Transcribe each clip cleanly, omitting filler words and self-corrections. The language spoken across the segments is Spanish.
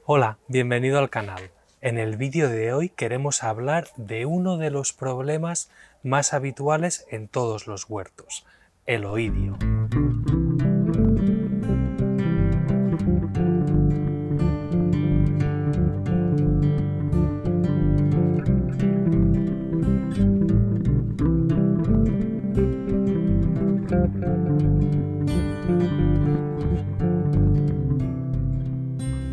Hola, bienvenido al canal. En el vídeo de hoy queremos hablar de uno de los problemas más habituales en todos los huertos, el oidio.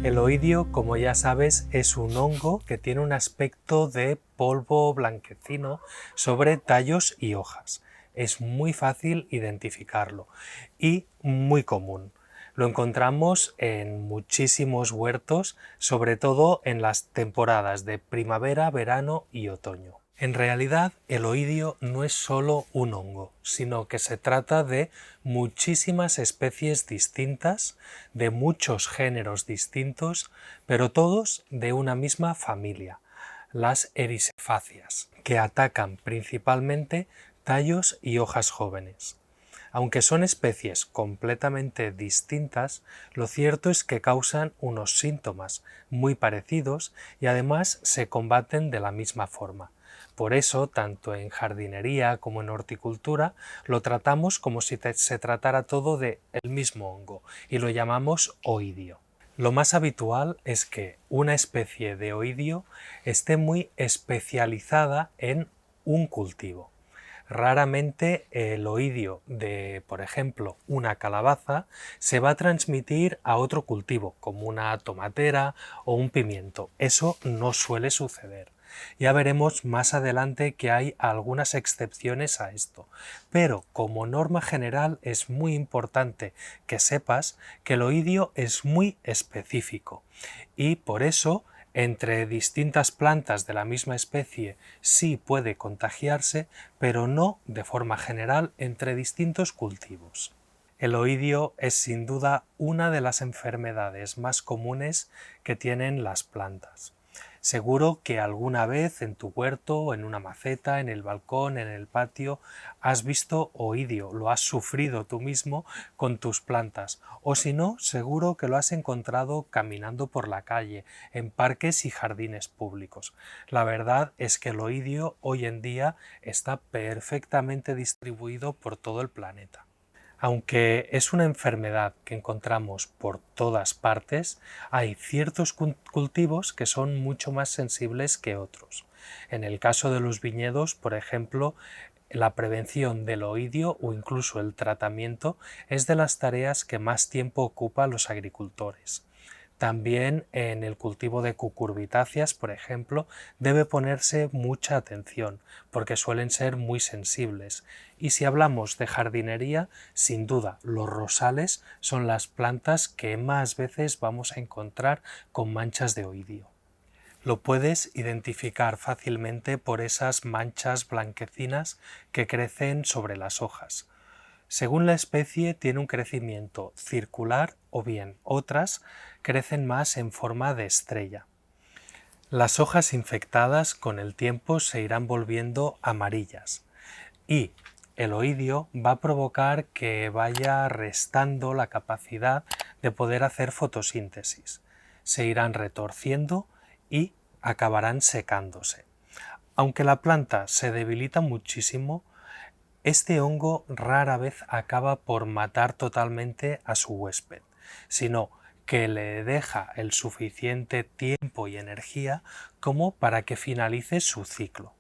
El oidio, como ya sabes, es un hongo que tiene un aspecto de polvo blanquecino sobre tallos y hojas. Es muy fácil identificarlo y muy común. Lo encontramos en muchísimos huertos, sobre todo en las temporadas de primavera, verano y otoño. En realidad, el oidio no es solo un hongo, sino que se trata de muchísimas especies distintas, de muchos géneros distintos, pero todos de una misma familia, las Erysiphaceae, que atacan principalmente tallos y hojas jóvenes. Aunque son especies completamente distintas, lo cierto es que causan unos síntomas muy parecidos y además se combaten de la misma forma. Por eso, tanto en jardinería como en horticultura, lo tratamos como si se tratara todo de el mismo hongo y lo llamamos oidio. Lo más habitual es que una especie de oidio esté muy especializada en un cultivo. Raramente el oidio de, por ejemplo, una calabaza se va a transmitir a otro cultivo, como una tomatera o un pimiento. Eso no suele suceder. Ya veremos más adelante que hay algunas excepciones a esto, pero como norma general es muy importante que sepas que el oidio es muy específico y por eso entre distintas plantas de la misma especie sí puede contagiarse, pero no de forma general entre distintos cultivos. El oidio es sin duda una de las enfermedades más comunes que tienen las plantas. Seguro que alguna vez en tu huerto, en una maceta, en el balcón, en el patio, has visto oidio, lo has sufrido tú mismo con tus plantas, o si no, seguro que lo has encontrado caminando por la calle, en parques y jardines públicos. La verdad es que el oidio hoy en día está perfectamente distribuido por todo el planeta. Aunque es una enfermedad que encontramos por todas partes, hay ciertos cultivos que son mucho más sensibles que otros. En el caso de los viñedos, por ejemplo, la prevención del oidio o incluso el tratamiento es de las tareas que más tiempo ocupa a los agricultores. También en el cultivo de cucurbitáceas, por ejemplo, debe ponerse mucha atención porque suelen ser muy sensibles. Y si hablamos de jardinería, sin duda los rosales son las plantas que más veces vamos a encontrar con manchas de oidio. Lo puedes identificar fácilmente por esas manchas blanquecinas que crecen sobre las hojas. Según la especie tiene un crecimiento circular o bien otras crecen más en forma de estrella. Las hojas infectadas con el tiempo se irán volviendo amarillas y el oidio va a provocar que vaya restando la capacidad de poder hacer fotosíntesis. Se irán retorciendo y acabarán secándose. Aunque la planta se debilita muchísimo, este hongo rara vez acaba por matar totalmente a su huésped, sino que le deja el suficiente tiempo y energía como para que finalice su ciclo.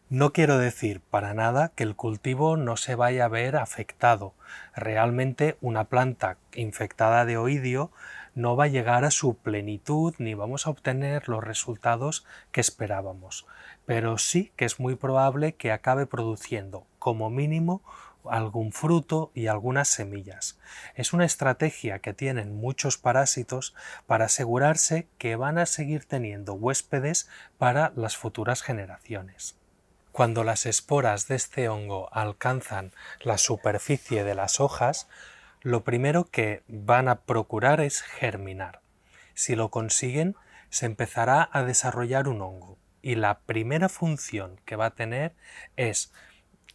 No quiero decir para nada que el cultivo no se vaya a ver afectado. Realmente una planta infectada de oidio no va a llegar a su plenitud ni vamos a obtener los resultados que esperábamos. Pero sí que es muy probable que acabe produciendo, como mínimo, algún fruto y algunas semillas. Es una estrategia que tienen muchos parásitos para asegurarse que van a seguir teniendo huéspedes para las futuras generaciones. Cuando las esporas de este hongo alcanzan la superficie de las hojas, lo primero que van a procurar es germinar. Si lo consiguen, se empezará a desarrollar un hongo y la primera función que va a tener es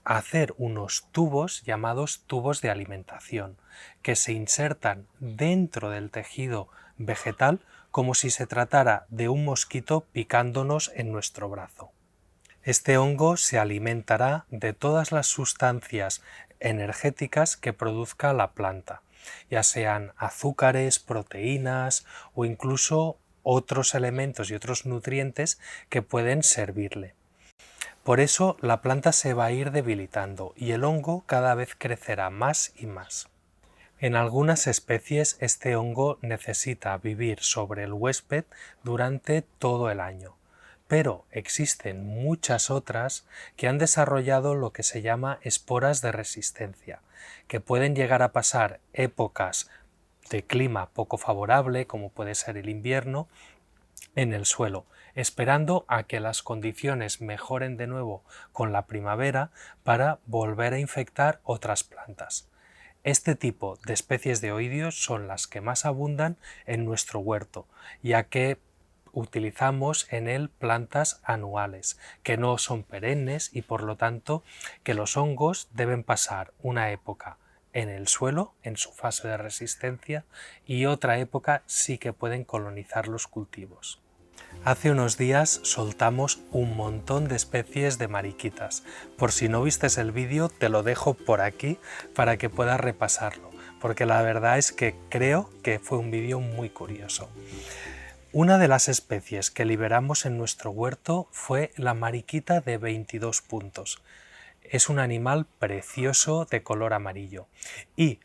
hacer unos tubos llamados tubos de alimentación que se insertan dentro del tejido vegetal como si se tratara de un mosquito picándonos en nuestro brazo. Este hongo se alimentará de todas las sustancias energéticas que produzca la planta, ya sean azúcares, proteínas o incluso otros elementos y otros nutrientes que pueden servirle. Por eso la planta se va a ir debilitando y el hongo cada vez crecerá más y más. En algunas especies este hongo necesita vivir sobre el huésped durante todo el año, pero existen muchas otras que han desarrollado lo que se llama esporas de resistencia, que pueden llegar a pasar épocas de clima poco favorable, como puede ser el invierno, en el suelo, esperando a que las condiciones mejoren de nuevo con la primavera para volver a infectar otras plantas. Este tipo de especies de oidios son las que más abundan en nuestro huerto, ya que utilizamos en él plantas anuales, que no son perennes y por lo tanto que los hongos deben pasar una época en el suelo, en su fase de resistencia, y otra época sí que pueden colonizar los cultivos. Hace unos días soltamos un montón de especies de mariquitas. Por si no vistes el vídeo, te lo dejo por aquí para que puedas repasarlo, porque la verdad es que creo que fue un vídeo muy curioso. Una de las especies que liberamos en nuestro huerto fue la mariquita de 22 puntos. Es un animal precioso de color amarillo y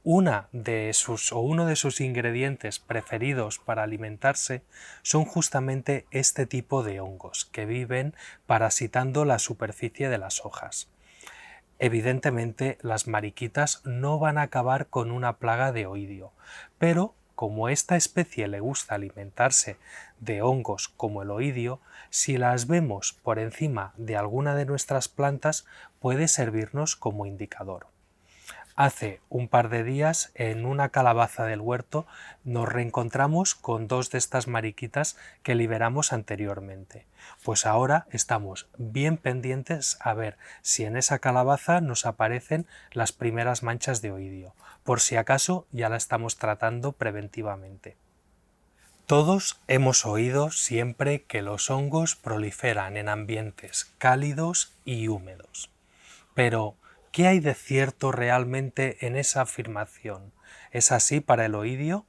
uno de sus ingredientes preferidos para alimentarse son justamente este tipo de hongos que viven parasitando la superficie de las hojas. Evidentemente, las mariquitas no van a acabar con una plaga de oidio, pero como esta especie le gusta alimentarse de hongos como el oidio, si las vemos por encima de alguna de nuestras plantas puede servirnos como indicador. Hace un par de días, en una calabaza del huerto, nos reencontramos con dos de estas mariquitas que liberamos anteriormente. Pues ahora estamos bien pendientes a ver si en esa calabaza nos aparecen las primeras manchas de oidio. Por si acaso ya la estamos tratando preventivamente. Todos hemos oído siempre que los hongos proliferan en ambientes cálidos y húmedos. Pero, ¿qué hay de cierto realmente en esa afirmación? ¿Es así para el oidio?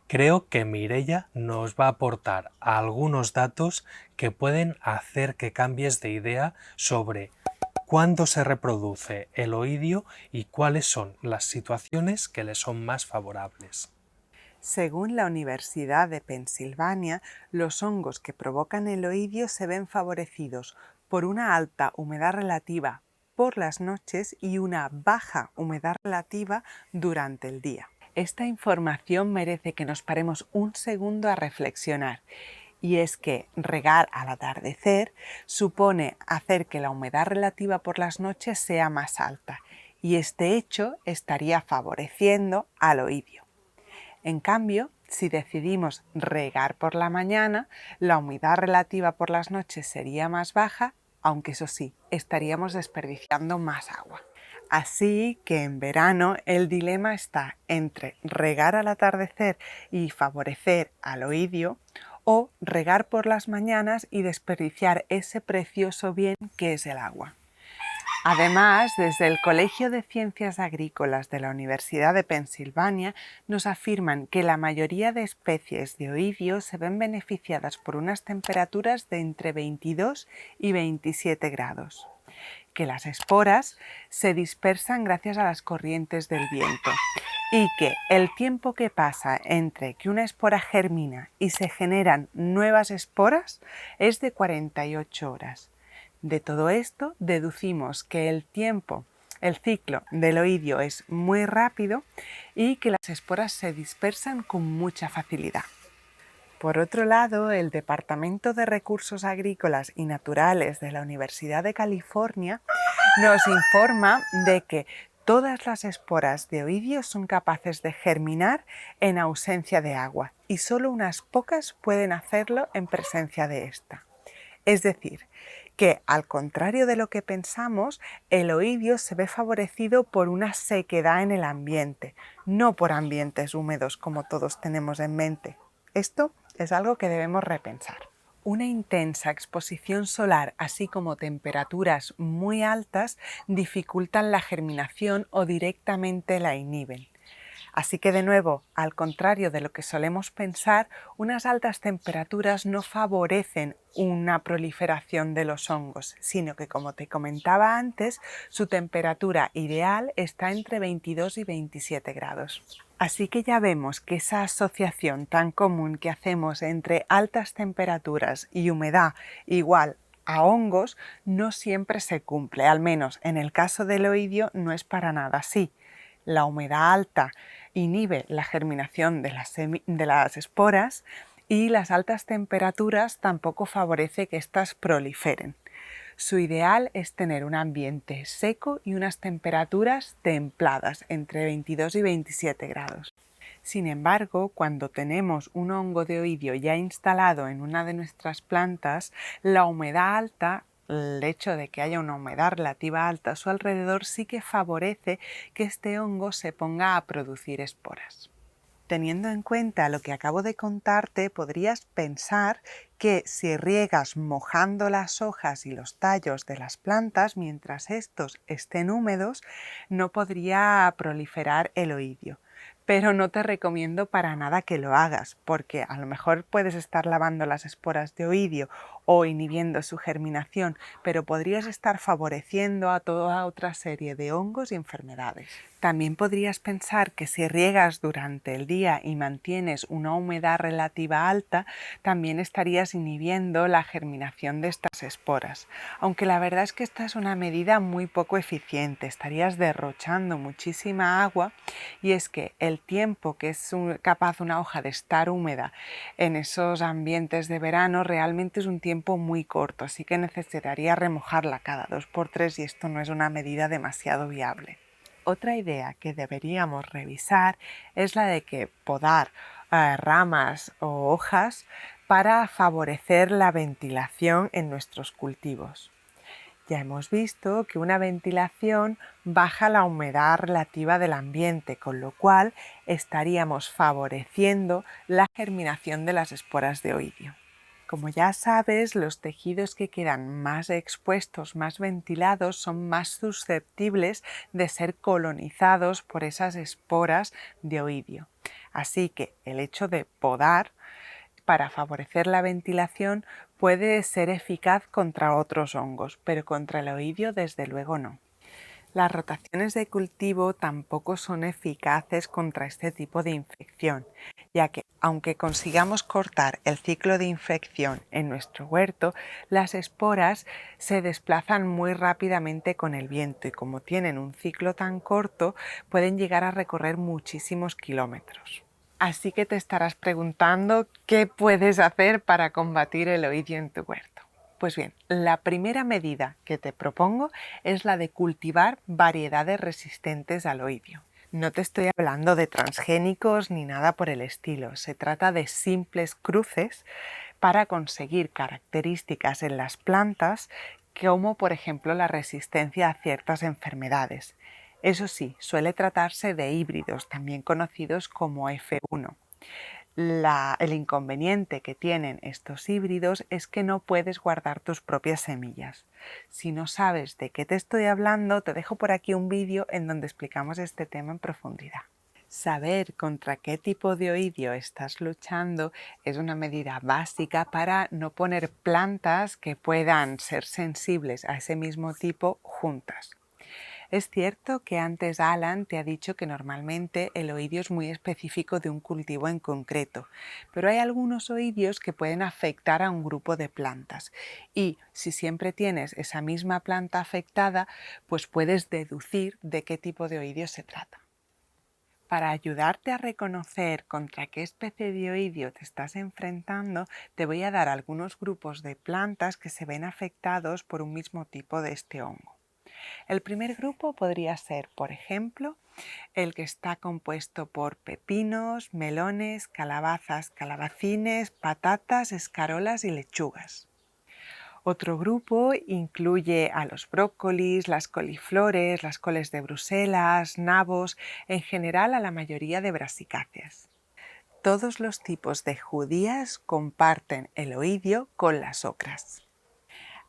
Creo que Mireia nos va a aportar algunos datos que pueden hacer que cambies de idea sobre cuándo se reproduce el oidio y cuáles son las situaciones que le son más favorables. Según la Universidad de Pensilvania, los hongos que provocan el oidio se ven favorecidos por una alta humedad relativa por las noches y una baja humedad relativa durante el día. Esta información merece que nos paremos un segundo a reflexionar, y es que regar al atardecer supone hacer que la humedad relativa por las noches sea más alta, y este hecho estaría favoreciendo al oidio. En cambio, si decidimos regar por la mañana, la humedad relativa por las noches sería más baja, aunque eso sí, estaríamos desperdiciando más agua. Así que en verano el dilema está entre regar al atardecer y favorecer al oidio, o regar por las mañanas y desperdiciar ese precioso bien que es el agua. Además, desde el Colegio de Ciencias Agrícolas de la Universidad de Pensilvania nos afirman que la mayoría de especies de oidio se ven beneficiadas por unas temperaturas de entre 22 y 27 grados, que las esporas se dispersan gracias a las corrientes del viento y que el tiempo que pasa entre que una espora germina y se generan nuevas esporas es de 48 horas. De todo esto deducimos que el ciclo del oidio es muy rápido y que las esporas se dispersan con mucha facilidad. Por otro lado, el Departamento de Recursos Agrícolas y Naturales de la Universidad de California nos informa de que todas las esporas de oidio son capaces de germinar en ausencia de agua y solo unas pocas pueden hacerlo en presencia de esta. Es decir, que al contrario de lo que pensamos, el oidio se ve favorecido por una sequedad en el ambiente, no por ambientes húmedos como todos tenemos en mente. Esto es algo que debemos repensar. Una intensa exposición solar, así como temperaturas muy altas, dificultan la germinación o directamente la inhiben. Así que de nuevo, al contrario de lo que solemos pensar, unas altas temperaturas no favorecen una proliferación de los hongos, sino que, como te comentaba antes, su temperatura ideal está entre 22 y 27 grados. Así que ya vemos que esa asociación tan común que hacemos entre altas temperaturas y humedad igual a hongos no siempre se cumple, al menos en el caso del oidio no es para nada así. La humedad alta inhibe la germinación de las esporas y las altas temperaturas tampoco favorece que éstas proliferen. Su ideal es tener un ambiente seco y unas temperaturas templadas, entre 22 y 27 grados. Sin embargo, cuando tenemos un hongo de oidio ya instalado en una de nuestras plantas, la humedad alta, el hecho de que haya una humedad relativa alta a su alrededor, sí que favorece que este hongo se ponga a producir esporas. Teniendo en cuenta lo que acabo de contarte, podrías pensar que si riegas mojando las hojas y los tallos de las plantas mientras estos estén húmedos, no podría proliferar el oidio. Pero no te recomiendo para nada que lo hagas, porque a lo mejor puedes estar lavando las esporas de oidio o inhibiendo su germinación, pero podrías estar favoreciendo a toda otra serie de hongos y enfermedades. También podrías pensar que si riegas durante el día y mantienes una humedad relativa alta, también estarías inhibiendo la germinación de estas esporas. Aunque la verdad es que esta es una medida muy poco eficiente, estarías derrochando muchísima agua, y es que el tiempo que es capaz una hoja de estar húmeda en esos ambientes de verano realmente es un tiempo muy corto, así que necesitaría remojarla cada 2 por 3 y esto no es una medida demasiado viable. Otra idea que deberíamos revisar es la de que podar ramas o hojas para favorecer la ventilación en nuestros cultivos. Ya hemos visto que una ventilación baja la humedad relativa del ambiente, con lo cual estaríamos favoreciendo la germinación de las esporas de oidio. Como ya sabes, los tejidos que quedan más expuestos, más ventilados, son más susceptibles de ser colonizados por esas esporas de oidio. Así que el hecho de podar para favorecer la ventilación puede ser eficaz contra otros hongos, pero contra el oidio desde luego no. Las rotaciones de cultivo tampoco son eficaces contra este tipo de infección, ya que aunque consigamos cortar el ciclo de infección en nuestro huerto, las esporas se desplazan muy rápidamente con el viento y como tienen un ciclo tan corto, pueden llegar a recorrer muchísimos kilómetros. Así que te estarás preguntando qué puedes hacer para combatir el oidio en tu huerto. Pues bien, la primera medida que te propongo es la de cultivar variedades resistentes al oidio. No te estoy hablando de transgénicos ni nada por el estilo, se trata de simples cruces para conseguir características en las plantas como por ejemplo la resistencia a ciertas enfermedades. Eso sí, suele tratarse de híbridos, también conocidos como F1. El inconveniente que tienen estos híbridos es que no puedes guardar tus propias semillas. Si no sabes de qué te estoy hablando, te dejo por aquí un vídeo en donde explicamos este tema en profundidad. Saber contra qué tipo de oidio estás luchando es una medida básica para no poner plantas que puedan ser sensibles a ese mismo tipo juntas. Es cierto que antes Alan te ha dicho que normalmente el oidio es muy específico de un cultivo en concreto, pero hay algunos oidios que pueden afectar a un grupo de plantas y si siempre tienes esa misma planta afectada, pues puedes deducir de qué tipo de oidio se trata. Para ayudarte a reconocer contra qué especie de oidio te estás enfrentando, te voy a dar algunos grupos de plantas que se ven afectados por un mismo tipo de este hongo. El primer grupo podría ser, por ejemplo, el que está compuesto por pepinos, melones, calabazas, calabacines, patatas, escarolas y lechugas. Otro grupo incluye a los brócolis, las coliflores, las coles de Bruselas, nabos, en general a la mayoría de brasicáceas. Todos los tipos de judías comparten el oidio con las ocras.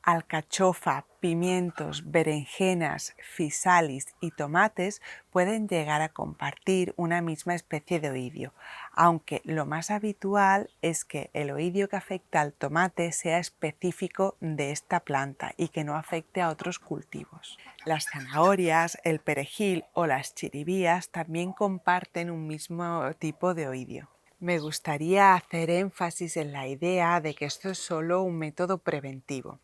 Alcachofa, pimientos, berenjenas, fisalis y tomates pueden llegar a compartir una misma especie de oidio, aunque lo más habitual es que el oidio que afecta al tomate sea específico de esta planta y que no afecte a otros cultivos. Las zanahorias, el perejil o las chiribías también comparten un mismo tipo de oidio. Me gustaría hacer énfasis en la idea de que esto es solo un método preventivo.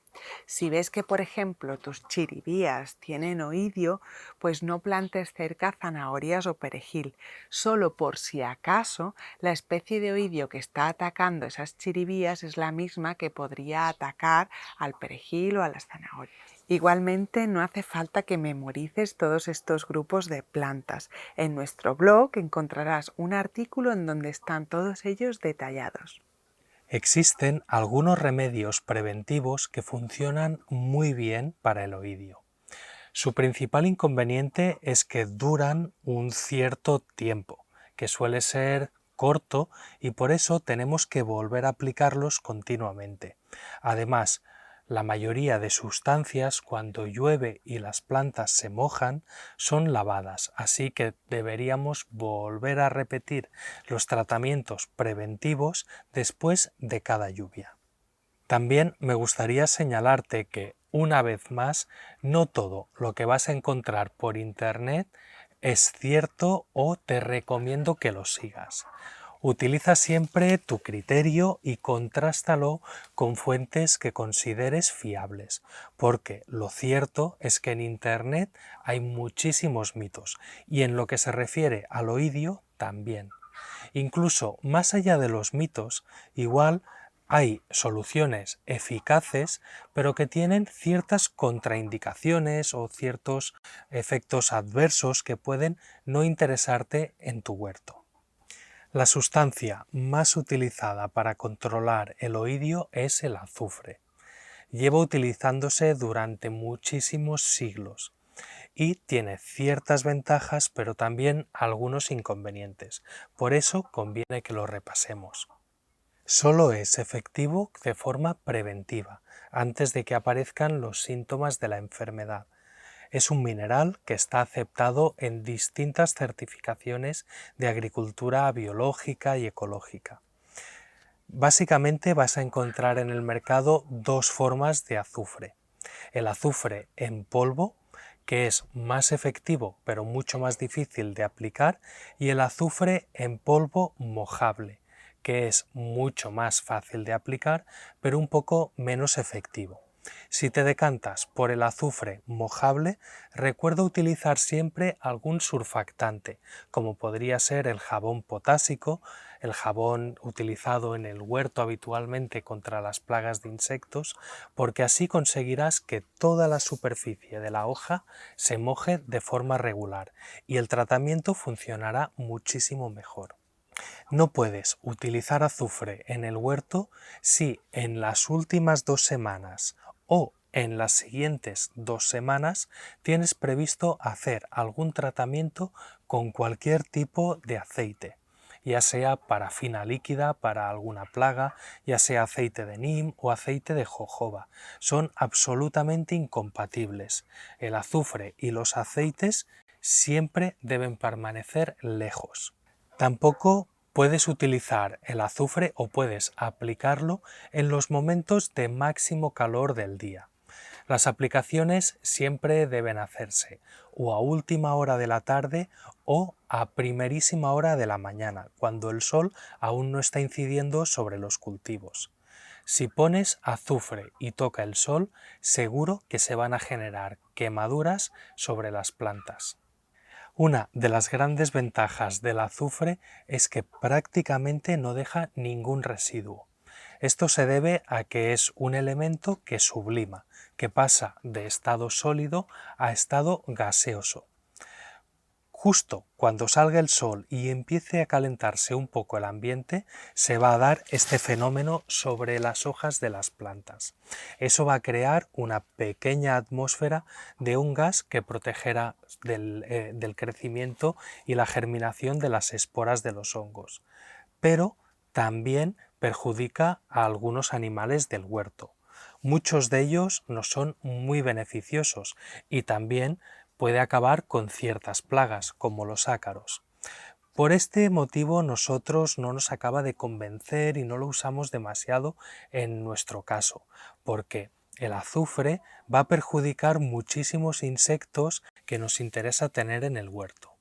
Si ves que, por ejemplo, tus chiribías tienen oidio, pues no plantes cerca zanahorias o perejil, solo por si acaso la especie de oidio que está atacando esas chiribías es la misma que podría atacar al perejil o a las zanahorias. Igualmente, no hace falta que memorices todos estos grupos de plantas. En nuestro blog encontrarás un artículo en donde están todos ellos detallados. Existen algunos remedios preventivos que funcionan muy bien para el oidio. Su principal inconveniente es que duran un cierto tiempo, que suele ser corto y por eso tenemos que volver a aplicarlos continuamente. Además, la mayoría de sustancias cuando llueve y las plantas se mojan son lavadas, así que deberíamos volver a repetir los tratamientos preventivos después de cada lluvia. También me gustaría señalarte que, una vez más, no todo lo que vas a encontrar por internet es cierto o te recomiendo que lo sigas. Utiliza siempre tu criterio y contrástalo con fuentes que consideres fiables, porque lo cierto es que en internet hay muchísimos mitos y en lo que se refiere al oidio también. Incluso más allá de los mitos, igual hay soluciones eficaces, pero que tienen ciertas contraindicaciones o ciertos efectos adversos que pueden no interesarte en tu huerto. La sustancia más utilizada para controlar el oidio es el azufre. Lleva utilizándose durante muchísimos siglos y tiene ciertas ventajas, pero también algunos inconvenientes. Por eso conviene que lo repasemos. Solo es efectivo de forma preventiva, antes de que aparezcan los síntomas de la enfermedad. Es un mineral que está aceptado en distintas certificaciones de agricultura biológica y ecológica. Básicamente vas a encontrar en el mercado dos formas de azufre. El azufre en polvo, que es más efectivo pero mucho más difícil de aplicar, y el azufre en polvo mojable, que es mucho más fácil de aplicar pero un poco menos efectivo. Si te decantas por el azufre mojable, recuerda utilizar siempre algún surfactante, como podría ser el jabón potásico, el jabón utilizado en el huerto habitualmente contra las plagas de insectos, porque así conseguirás que toda la superficie de la hoja se moje de forma regular y el tratamiento funcionará muchísimo mejor. No puedes utilizar azufre en el huerto si en las últimas 2 semanas o en las siguientes 2 semanas tienes previsto hacer algún tratamiento con cualquier tipo de aceite, ya sea parafina líquida para alguna plaga, ya sea aceite de neem o aceite de jojoba. Son absolutamente incompatibles. El azufre y los aceites siempre deben permanecer lejos. Tampoco puedes utilizar el azufre o puedes aplicarlo en los momentos de máximo calor del día. Las aplicaciones siempre deben hacerse o a última hora de la tarde o a primerísima hora de la mañana, cuando el sol aún no está incidiendo sobre los cultivos. Si pones azufre y toca el sol, seguro que se van a generar quemaduras sobre las plantas. Una de las grandes ventajas del azufre es que prácticamente no deja ningún residuo. Esto se debe a que es un elemento que sublima, que pasa de estado sólido a estado gaseoso. Justo cuando salga el sol y empiece a calentarse un poco el ambiente, se va a dar este fenómeno sobre las hojas de las plantas. Eso va a crear una pequeña atmósfera de un gas que protegerá del crecimiento y la germinación de las esporas de los hongos. pero también perjudica a algunos animales del huerto. Muchos de ellos no son muy beneficiosos y también puede acabar con ciertas plagas, como los ácaros. Por este motivo nosotros no nos acaba de convencer y no lo usamos demasiado en nuestro caso, porque el azufre va a perjudicar muchísimos insectos que nos interesa tener en el huerto.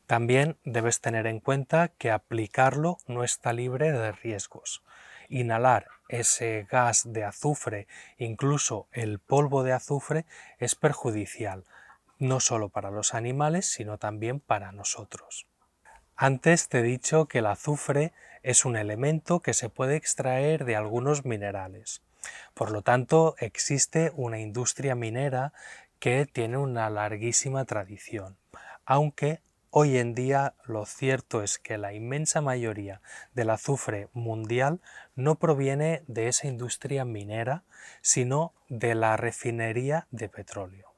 También debes tener en cuenta que aplicarlo no está libre de riesgos. Inhalar ese gas de azufre, incluso el polvo de azufre, es perjudicial, no solo para los animales, sino también para nosotros. Antes te he dicho que el azufre es un elemento que se puede extraer de algunos minerales. Por lo tanto, existe una industria minera que tiene una larguísima tradición, aunque hoy en día lo cierto es que la inmensa mayoría del azufre mundial no proviene de esa industria minera, sino de la refinería de petróleo.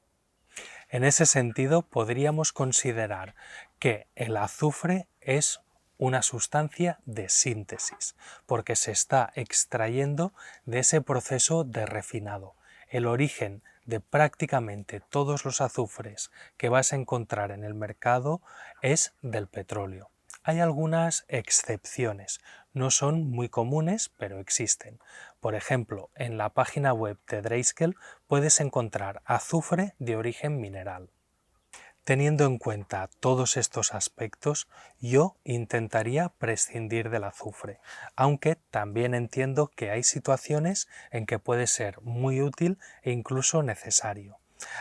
En ese sentido, podríamos considerar que el azufre es una sustancia de síntesis, porque se está extrayendo de ese proceso de refinado. El origen de prácticamente todos los azufres que vas a encontrar en el mercado es del petróleo. Hay algunas excepciones, no son muy comunes, pero existen. Por ejemplo, en la página web de Dreiskel puedes encontrar azufre de origen mineral. Teniendo en cuenta todos estos aspectos, yo intentaría prescindir del azufre, aunque también entiendo que hay situaciones en que puede ser muy útil e incluso necesario.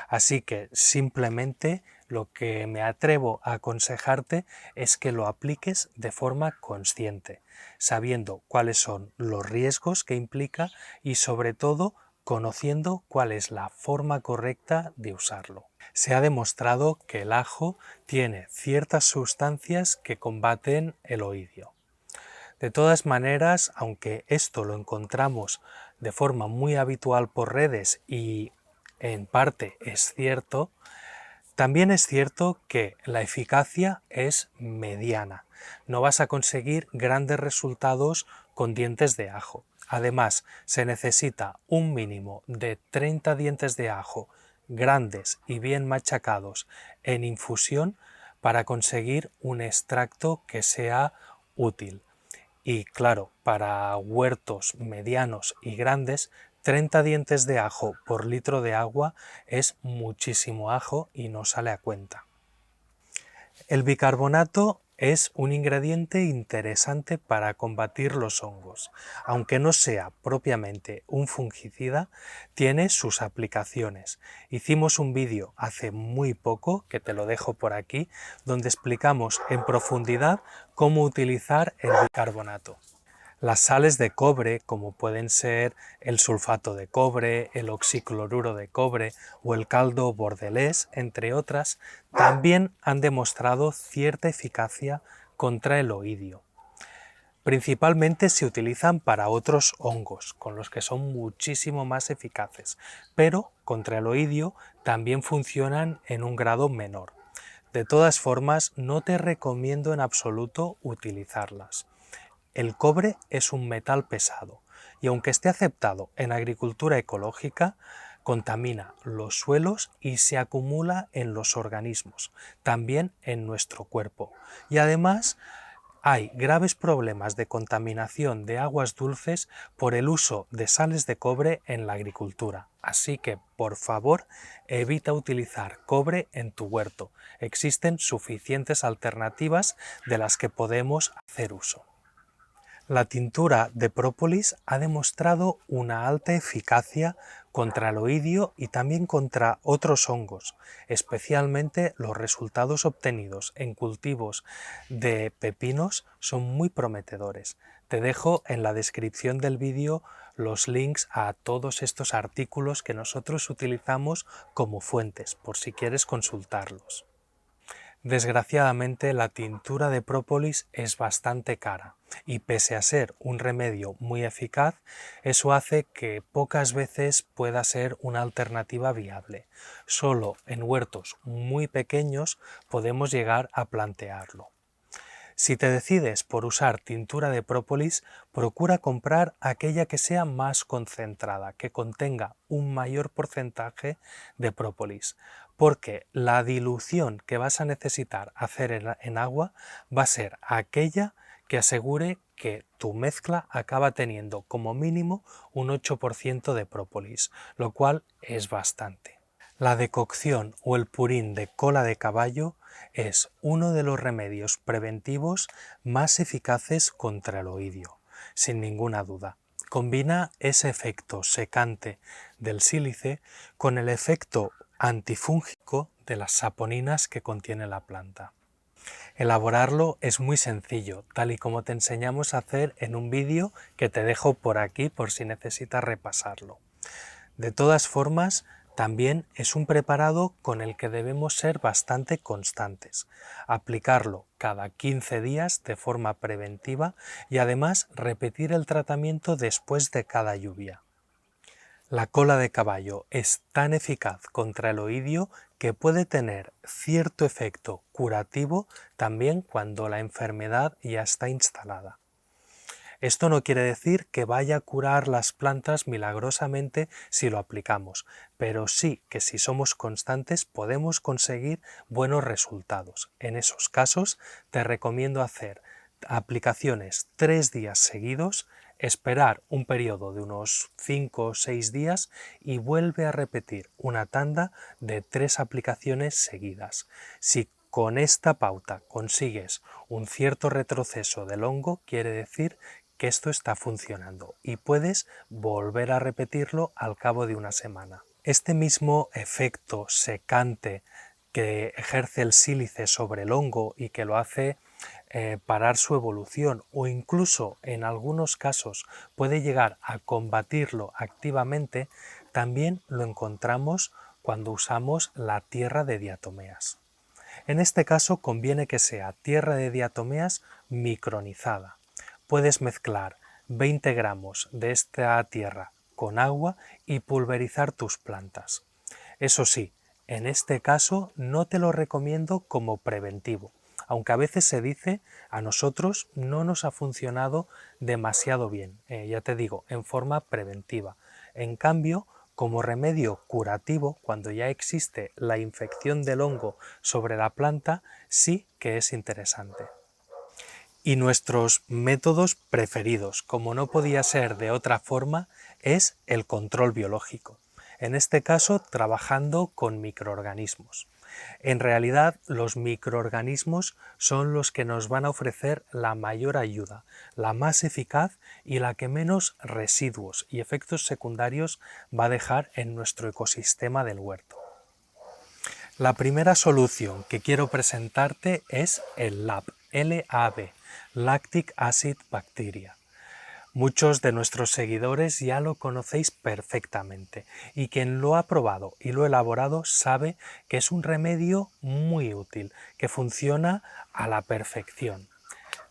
Así que simplemente lo que me atrevo a aconsejarte es que lo apliques de forma consciente, sabiendo cuáles son los riesgos que implica y sobre todo conociendo cuál es la forma correcta de usarlo. Se ha demostrado que el ajo tiene ciertas sustancias que combaten el oidio. De todas maneras, aunque esto lo encontramos de forma muy habitual por redes y en parte es cierto, también es cierto que la eficacia es mediana. No vas a conseguir grandes resultados con dientes de ajo. Además, se necesita un mínimo de 30 dientes de ajo grandes y bien machacados en infusión para conseguir un extracto que sea útil. Y claro, para huertos medianos y grandes, 30 dientes de ajo por litro de agua es muchísimo ajo y no sale a cuenta. El bicarbonato es un ingrediente interesante para combatir los hongos. Aunque no sea propiamente un fungicida, tiene sus aplicaciones. Hicimos un vídeo hace muy poco, que te lo dejo por aquí, donde explicamos en profundidad cómo utilizar el bicarbonato. Las sales de cobre, como pueden ser el sulfato de cobre, el oxicloruro de cobre o el caldo bordelés, entre otras, también han demostrado cierta eficacia contra el oidio. Principalmente se utilizan para otros hongos, con los que son muchísimo más eficaces, pero contra el oidio también funcionan en un grado menor. De todas formas, no te recomiendo en absoluto utilizarlas. El cobre es un metal pesado y aunque esté aceptado en agricultura ecológica, contamina los suelos y se acumula en los organismos, también en nuestro cuerpo. Y además hay graves problemas de contaminación de aguas dulces por el uso de sales de cobre en la agricultura. Así que, por favor, evita utilizar cobre en tu huerto. Existen suficientes alternativas de las que podemos hacer uso. La tintura de própolis ha demostrado una alta eficacia contra el oidio y también contra otros hongos, especialmente los resultados obtenidos en cultivos de pepinos son muy prometedores. Te dejo en la descripción del vídeo los links a todos estos artículos que nosotros utilizamos como fuentes, por si quieres consultarlos. Desgraciadamente la tintura de própolis es bastante cara y pese a ser un remedio muy eficaz, eso hace que pocas veces pueda ser una alternativa viable. Solo en huertos muy pequeños podemos llegar a plantearlo. Si te decides por usar tintura de própolis, procura comprar aquella que sea más concentrada, que contenga un mayor porcentaje de própolis, porque la dilución que vas a necesitar hacer en agua va a ser aquella que asegure que tu mezcla acaba teniendo como mínimo un 8% de própolis, lo cual es bastante. La decocción o el purín de cola de caballo es uno de los remedios preventivos más eficaces contra el oidio, sin ninguna duda. Combina ese efecto secante del sílice con el efecto antifúngico de las saponinas que contiene la planta. Elaborarlo es muy sencillo, tal y como te enseñamos a hacer en un vídeo que te dejo por aquí por si necesitas repasarlo. De todas formas, también es un preparado con el que debemos ser bastante constantes, aplicarlo cada 15 días de forma preventiva y además repetir el tratamiento después de cada lluvia. La cola de caballo es tan eficaz contra el oidio que puede tener cierto efecto curativo también cuando la enfermedad ya está instalada. Esto no quiere decir que vaya a curar las plantas milagrosamente si lo aplicamos, pero sí que si somos constantes podemos conseguir buenos resultados. En esos casos te recomiendo hacer aplicaciones 3 días seguidos, esperar un periodo de unos 5 o 6 días y vuelve a repetir una tanda de 3 aplicaciones seguidas. Si con esta pauta consigues un cierto retroceso del hongo, quiere decir que esto está funcionando y puedes volver a repetirlo al cabo de una semana. Este mismo efecto secante que ejerce el sílice sobre el hongo y que lo hace parar su evolución o incluso en algunos casos puede llegar a combatirlo activamente, también lo encontramos cuando usamos la tierra de diatomeas. En este caso conviene que sea tierra de diatomeas micronizada. Puedes mezclar 20 gramos de esta tierra con agua y pulverizar tus plantas. Eso sí, en este caso no te lo recomiendo como preventivo, aunque a veces se dice, a nosotros no nos ha funcionado demasiado bien, ya te digo, en forma preventiva. En cambio, como remedio curativo, cuando ya existe la infección del hongo sobre la planta, sí que es interesante. Y nuestros métodos preferidos, como no podía ser de otra forma, es el control biológico. En este caso, trabajando con microorganismos. En realidad, los microorganismos son los que nos van a ofrecer la mayor ayuda, la más eficaz y la que menos residuos y efectos secundarios va a dejar en nuestro ecosistema del huerto. La primera solución que quiero presentarte es el LAB, L-A-B, Lactic Acid Bacteria. Muchos de nuestros seguidores ya lo conocéis perfectamente y quien lo ha probado y lo ha elaborado sabe que es un remedio muy útil, que funciona a la perfección.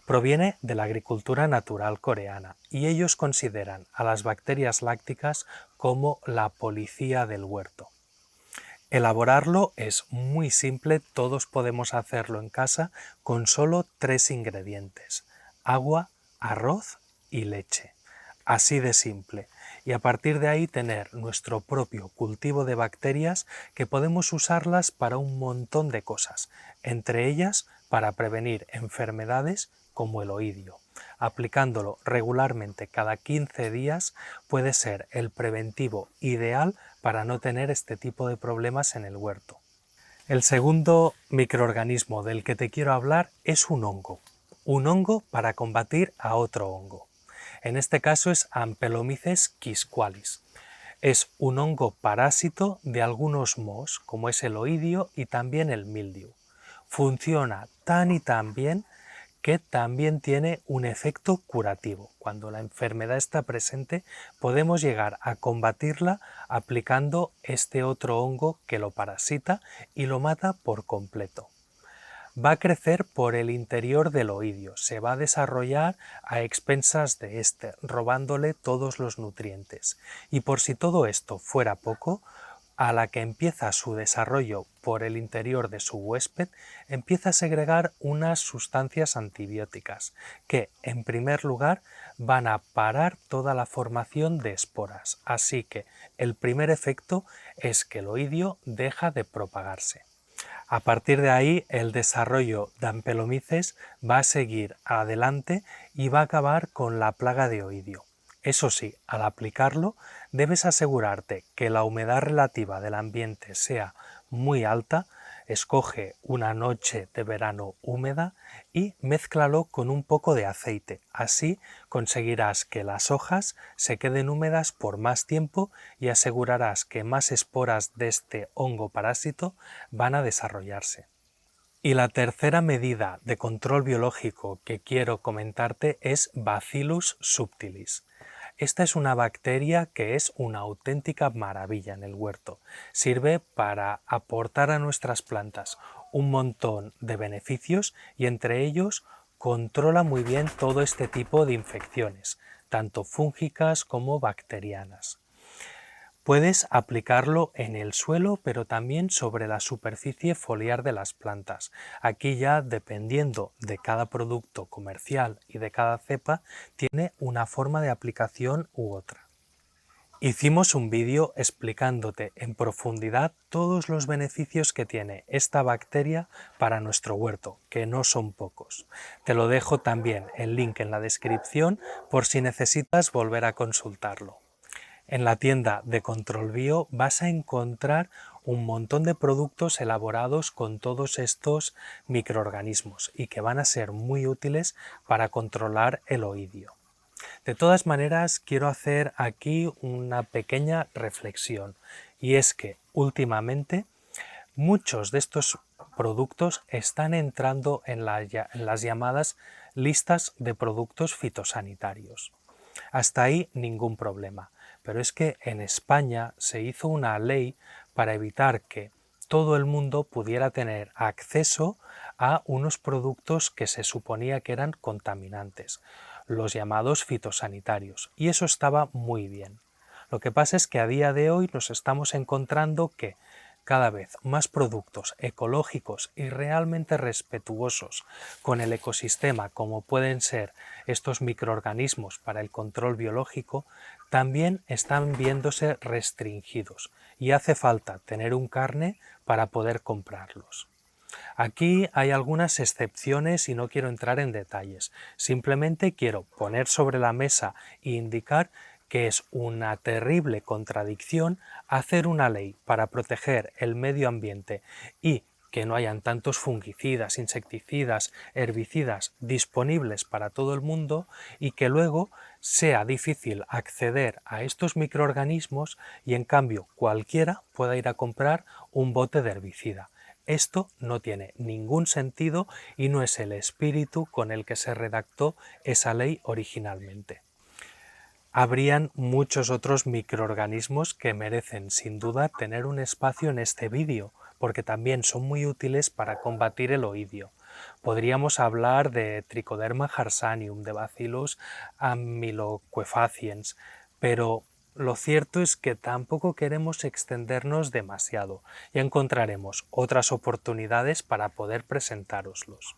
Proviene de la agricultura natural coreana y ellos consideran a las bacterias lácticas como la policía del huerto. Elaborarlo es muy simple, todos podemos hacerlo en casa con solo 3 ingredientes: agua, arroz y leche. Así de simple. Y a partir de ahí tener nuestro propio cultivo de bacterias que podemos usarlas para un montón de cosas, entre ellas para prevenir enfermedades como el oidio. Aplicándolo regularmente cada 15 días puede ser el preventivo ideal para no tener este tipo de problemas en el huerto. El segundo microorganismo del que te quiero hablar es un hongo para combatir a otro hongo. En este caso es Ampelomyces quisqualis. Es un hongo parásito de algunos mohos, como es el oidio y también el mildiu. Funciona tan y tan bien que también tiene un efecto curativo. Cuando la enfermedad está presente, podemos llegar a combatirla aplicando este otro hongo que lo parasita y lo mata por completo. Va a crecer por el interior del oidio, se va a desarrollar a expensas de este, robándole todos los nutrientes. Y por si todo esto fuera poco, a la que empieza su desarrollo por el interior de su huésped, empieza a segregar unas sustancias antibióticas que, en primer lugar, van a parar toda la formación de esporas. Así que el primer efecto es que el oidio deja de propagarse. A partir de ahí, el desarrollo de Ampelomyces va a seguir adelante y va a acabar con la plaga de oidio. Eso sí, al aplicarlo, debes asegurarte que la humedad relativa del ambiente sea muy alta, escoge una noche de verano húmeda y mézclalo con un poco de aceite. Así conseguirás que las hojas se queden húmedas por más tiempo y asegurarás que más esporas de este hongo parásito van a desarrollarse. Y la tercera medida de control biológico que quiero comentarte es Bacillus subtilis. Esta es una bacteria que es una auténtica maravilla en el huerto. Sirve para aportar a nuestras plantas un montón de beneficios y entre ellos controla muy bien todo este tipo de infecciones, tanto fúngicas como bacterianas. Puedes aplicarlo en el suelo, pero también sobre la superficie foliar de las plantas. Aquí ya, dependiendo de cada producto comercial y de cada cepa, tiene una forma de aplicación u otra. Hicimos un vídeo explicándote en profundidad todos los beneficios que tiene esta bacteria para nuestro huerto, que no son pocos. Te lo dejo también el link en la descripción por si necesitas volver a consultarlo. En la tienda de Control Bio vas a encontrar un montón de productos elaborados con todos estos microorganismos y que van a ser muy útiles para controlar el oidio. De todas maneras, quiero hacer aquí una pequeña reflexión y es que últimamente muchos de estos productos están entrando en las llamadas listas de productos fitosanitarios. Hasta ahí ningún problema, pero es que en España se hizo una ley para evitar que todo el mundo pudiera tener acceso a unos productos que se suponía que eran contaminantes, los llamados fitosanitarios, y eso estaba muy bien. Lo que pasa es que a día de hoy nos estamos encontrando que cada vez más productos ecológicos y realmente respetuosos con el ecosistema, como pueden ser estos microorganismos para el control biológico, también están viéndose restringidos y hace falta tener un carné para poder comprarlos. Aquí hay algunas excepciones y no quiero entrar en detalles, simplemente quiero poner sobre la mesa e indicar que es una terrible contradicción hacer una ley para proteger el medio ambiente y que no hayan tantos fungicidas, insecticidas, herbicidas disponibles para todo el mundo y que luego sea difícil acceder a estos microorganismos y en cambio cualquiera pueda ir a comprar un bote de herbicida. Esto no tiene ningún sentido y no es el espíritu con el que se redactó esa ley originalmente. Habrían muchos otros microorganismos que merecen sin duda tener un espacio en este vídeo, porque también son muy útiles para combatir el oidio. Podríamos hablar de Trichoderma harsantium, de Bacillus amyloquefaciens, pero lo cierto es que tampoco queremos extendernos demasiado. Ya encontraremos otras oportunidades para poder presentároslos.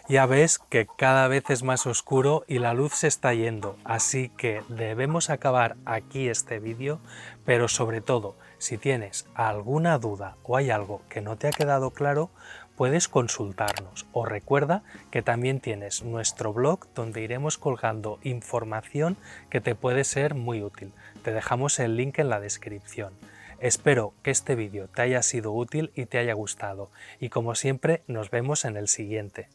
Ya ves que cada vez es más oscuro y la luz se está yendo, así que debemos acabar aquí este vídeo, pero sobre todo, si tienes alguna duda o hay algo que no te ha quedado claro, puedes consultarnos o recuerda que también tienes nuestro blog donde iremos colgando información que te puede ser muy útil. Te dejamos el link en la descripción. Espero que este vídeo te haya sido útil y te haya gustado y como siempre nos vemos en el siguiente.